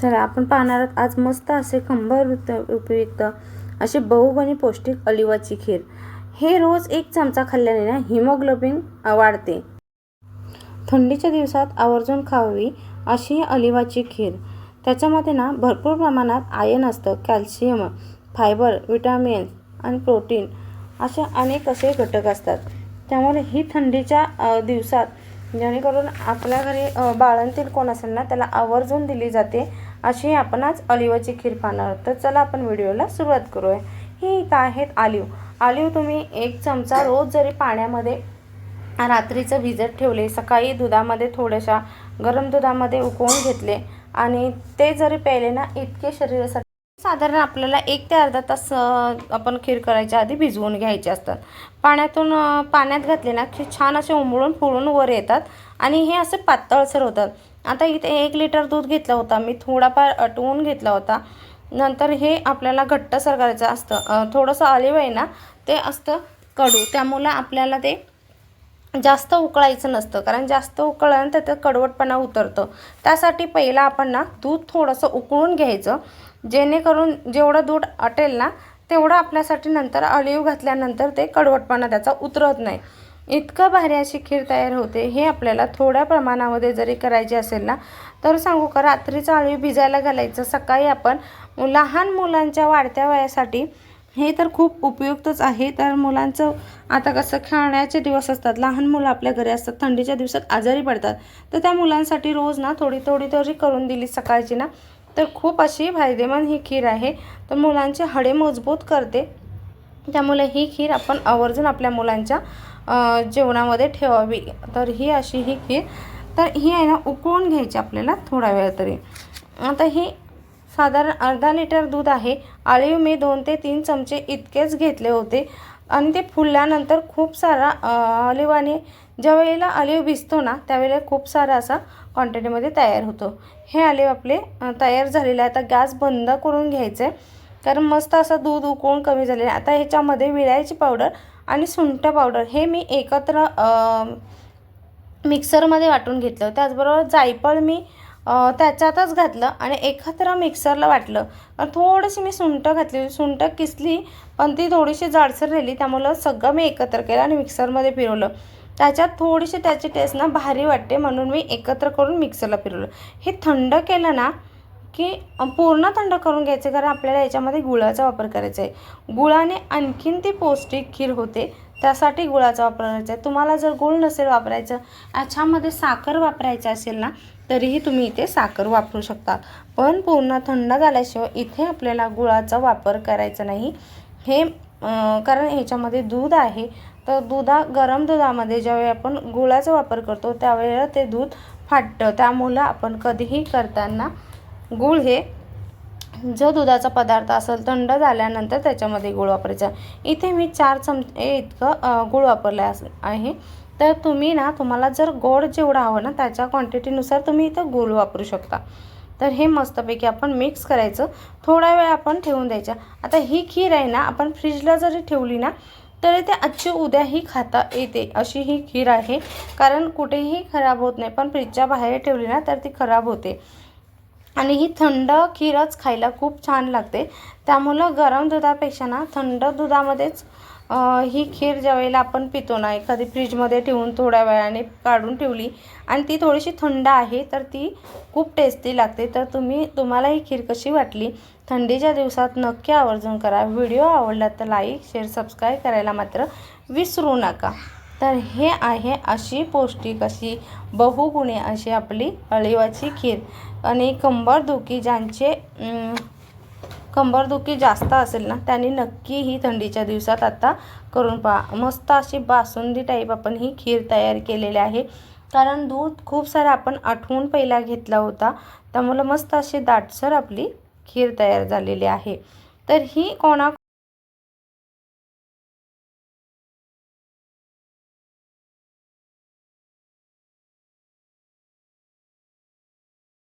चला आपण पाहणार आहोत आज मस्त असे खंबर उपयुक्त असे बहुगुणी पौष्टिक ऑलिव्हची खीर। हे रोज 1 चमचा खाल्ल्याने ना हिमोग्लोबिन वाढते। थंडीच्या दिवसात आवर्जून खावी अशी ही ऑलिव्हची खीर। त्याच्यामध्ये ना भरपूर प्रमाणात आयर्न असतं, कॅल्शियम, फायबर, विटामिन्स आणि प्रोटीन असे अनेक असे घटक असतात। त्यामुळे ही थंडीच्या दिवसात जेणेकरून आपल्या घरी बाळंतीण कोण असेल ना त्याला आवर्जून दिली जाते अशी आपण आज ऑलिव्हची खीर पाहणार आहोत। तर चला आपण व्हिडिओला सुरुवात करूया। ही इथं आहेत ऑलिव्ह तुम्ही 1 चमचा रोज जरी पाण्यामध्ये रात्रीचं भिजत ठेवले, सकाळी दुधामध्ये थोड्याशा गरम दुधामध्ये उकळून घेतले आणि ते जरी प्यायले ना इतके शरीरासाठी साधारण आपल्याला 1 ते अर्धा तास आपण खीर करायच्या आधी भिजवून घ्यायचे असतात। पाण्यात घातले ना की छान असे उमळून फुलून वर येतात आणि हे असे पातळसर होतात। आता इथे 1 लिटर दूध घेतला होता मी, थोडाफार आटवून घेतला होता। नंतर हे आपल्याला घट्टसर करायचं असतं। थोडंसं ऑलिव्ह आहे ना ते असतं कडू, त्यामुळे आपल्याला ते जास्त उकळायचं नसतं, कारण जास्त उकळल्यानंतर त्यात कडवटपणा उतरतो। त्यासाठी पहिला आपण ना दूध थोडंसं उकळून घ्यायचं, जेणेकरून जेवढं दूध आटेल ना तेवढं आपल्यासाठी नंतर ऑलिव्ह घातल्यानंतर ते कडवटपणा त्याचा उतरत नाही। इतकं भारी अशी खीर तयार होते। हे आपल्याला थोड्या प्रमाणामध्ये जरी करायची असेल ना तर सांगू का, रात्रीचं ऑलिव्ह भिजायला घालायचं, सकाळी आपण लहान मुलांच्या वाढत्या वयासाठी हे तर खूप उपयुक्तच आहे। तर मुलांचं आता कसं खेळण्याचे दिवस असतात, लहान मुलं आपल्या घरी असतात, थंडीच्या दिवसात आजारी पडतात, तर त्या मुलांसाठी रोज ना थोडी तरी करून दिली सकाळची ना तर खूप अशी फायदेमंद ही खीर आहे। तर मुलांचे हाडे मजबूत करते, त्यामुळे ही खीर आपण आवर्जून आपल्या मुलांच्या जेवणामध्ये ठेवावी। तर ही अशी ही खीर, तर ही आहे ना उकळून घ्यायची आपल्याला थोडा वेळ तरी। आता ही साधारण अर्धा लिटर दूध आहे। ऑलिव्ह मी 2 ते 3 चमचे इतकेच घेतले होते आणि ते फुलल्यानंतर खूप सारा ऑलिव्ह, आणि ज्यावेळेला ऑलिव्ह भिजतो ना त्यावेळेला खूप सारा असा क्वांटिटीमध्ये तयार होतो। हे ऑलिव्ह आपले तयार झालेले आहे। आता गॅस बंद करून घ्यायचं आहे, कारण मस्त असं दूध उकळून कमी झालेलं आहे। आता ह्याच्यामध्ये विलायची पावडर आणि सुंठ पावडर हे मी एकत्र मिक्सरमध्ये वाटून घेतलं। त्याचबरोबर जायफळ मी त्याच्यातच घातलं आणि एकत्र मिक्सरला वाटलं। थोडीशी मी सुंठ घातली, सुंठ किसली पण ती थोडीशी जाडसर राहिली, त्यामुळे सगळं मी एकत्र केलं आणि मिक्सरमध्ये फिरवलं। त्याच्यात थोडीशी त्याची टेस्ट ना भारी वाटते, म्हणून मी एकत्र करून मिक्सरला फिरवलं। हे थंड केलं ना की पूर्ण थंड करून घ्यायचं, कारण आपल्याला याच्यामध्ये गुळाचा वापर करायचा आहे। गुळाने आणखीन ती पौष्टिक खीर होते, त्यासाठी गुळाचा वापर करायचा आहे। तुम्हाला जर गुळ नसेल वापरायचं, याच्यामध्ये साखर वापरायचं असेल ना तरीही तुम्ही इथे साखर वापरू शकता, पण पूर्ण थंड झाल्याशिवाय इथे आपल्याला गुळाचा वापर करायचा नाही। हे कारण ह्याच्यामध्ये दूध आहे, तर गरम दुधामध्ये ज्यावेळी आपण गुळाचा वापर करतो त्यावेळेला ते दूध फाटतं। त्यामुळे आपण कधीही करताना गूळ हे जो दुधाचा पदार्थ असेल थंड झाल्यानंतर त्याच्यामध्ये गूळ वापरायचा। इथे मी 4 चमचे इतकं गूळ वापरला आहे। तर तुम्ही ना तुम्हाला जर गोड जेवढं हवं ना त्याच्या क्वांटिटीनुसार तुम्ही इथं गूळ वापरू शकता। तर हे मस्तपैकी आपण मिक्स करायचं, थोडा वेळ आपण ठेवून द्यायचं। आता ही खीर आहे ना आपण फ्रीजला जरी ठेवली ना तरी ते आजची उद्याही खाता येते अशी ही खीर आहे, कारण कुठेही खराब होत नाही। पण फ्रीजच्या बाहेर ठेवली ना तर ती खराब होते आणि ही थंड खीरच खायला खूप छान लागते। त्यामुळे गरम दुधापेक्षा ना थंड दुधामध्येच ही खीर ज्यावेळेला आपण पितो ना, एखादी फ्रीजमध्ये ठेवून थोड्या वेळाने काढून ठेवली आणि ती थोडीशी थंड आहे तर ती खूप टेस्टी लागते। तर तुम्हाला ही खीर कशी वाटली, थंडीच्या दिवसात नक्की आवर्जून करा। व्हिडिओ आवडला तर लाईक, शेअर, सबस्क्राईब करायला मात्र विसरू नका। तर हे आहे अशी पौष्टिक अशी बहुगुणी अशी आपली ऑलिव्हची खीर। आणि ज्यांचे कंबरदुखी जास्त असेल ना त्यांनी नक्की ही थंडीच्या दिवसात आता करून पहा। मस्त अशी बासुंदी टाईप आपण ही खीर तयार केलेली आहे, कारण दूध खूप सारं आपण आटवून पहिला घेतला होता, त्यामुळे मस्त अशी दाटसर आपली खीर तयार झालेली आहे। तर ही